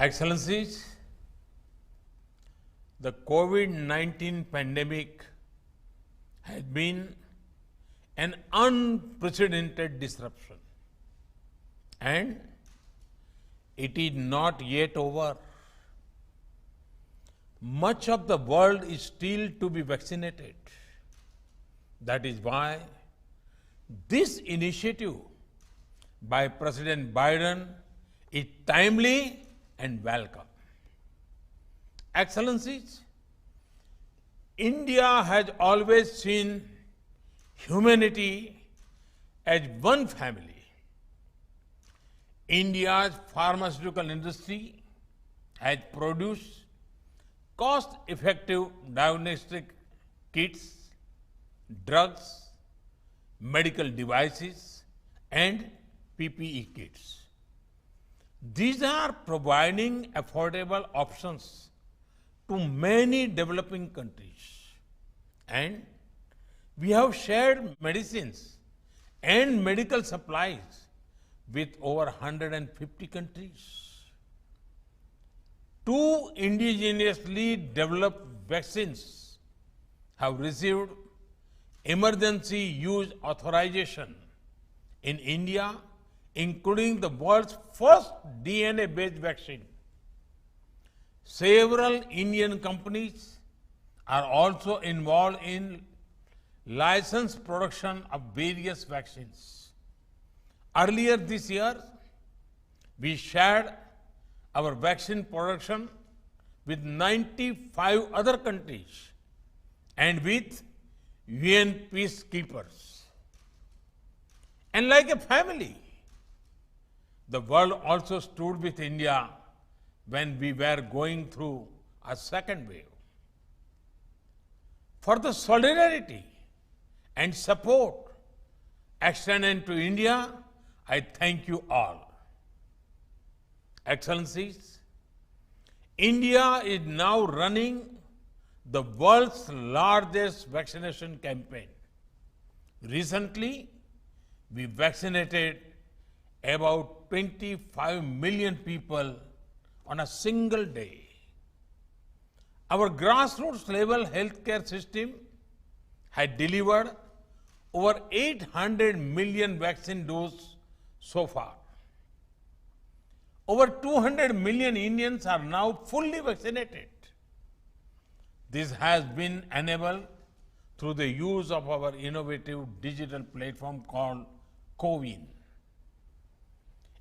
Excellencies, the COVID-19 pandemic has been an unprecedented disruption, and it is not yet over. Much of the world is still to be vaccinated. That is why this initiative by President Biden is timely and welcome. Excellencies, India has always seen humanity as one family. India's pharmaceutical industry has produced cost-effective diagnostic kits, drugs, medical devices, and PPE kits. These are providing affordable options to many developing countries. And we have shared medicines and medical supplies with over 150 countries. 2 indigenously developed vaccines have received emergency use authorization in India, including the world's first DNA-based vaccine. Several Indian companies are also involved in licensed production of various vaccines. Earlier this year, we shared our vaccine production with 95 other countries and with UN peacekeepers. And like a family, the world also stood with India when we were going through a second wave. For the solidarity and support extended to India, I thank you all. Excellencies, India is now running the world's largest vaccination campaign. Recently, we vaccinated about 25 million people on a single day. Our grassroots level healthcare system had delivered over 800 million vaccine doses so far. Over 200 million Indians are now fully vaccinated. This has been enabled through the use of our innovative digital platform called CoWIN.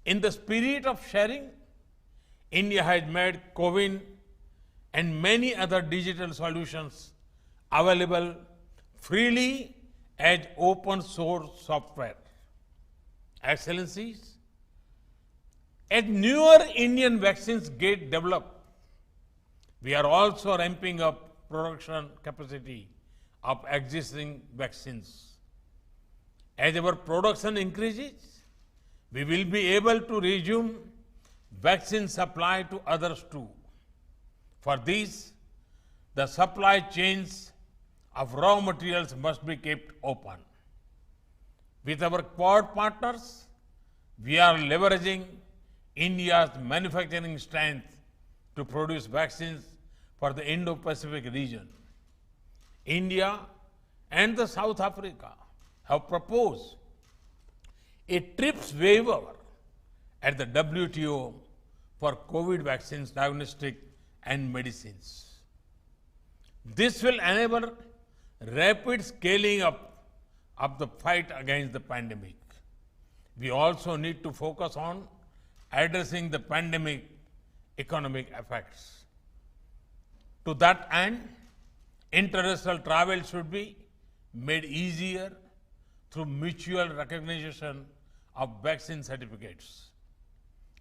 In the spirit of sharing, India has made CoWIN and many other digital solutions available freely as open source software. Excellencies, as newer Indian vaccines get developed, we are also ramping up production capacity of existing vaccines. As our production increases, we will be able to resume vaccine supply to others too. For this, the supply chains of raw materials must be kept open. With our Quad partners, we are leveraging India's manufacturing strength to produce vaccines for the Indo-Pacific region. India and the South Africa have proposed a TRIPS waiver at the WTO for COVID vaccines, diagnostic and medicines. This will enable rapid scaling up of the fight against the pandemic. We also need to focus on addressing the pandemic economic effects. To that end, international travel should be made easier through mutual recognition of vaccine certificates.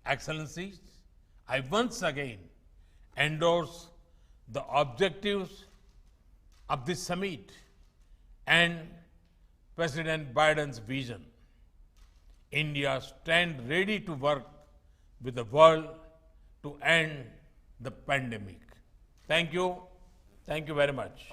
Excellencies, I once again endorse the objectives of this summit and President Biden's vision. India stands ready to work with the world to end the pandemic. Thank you. Thank you very much.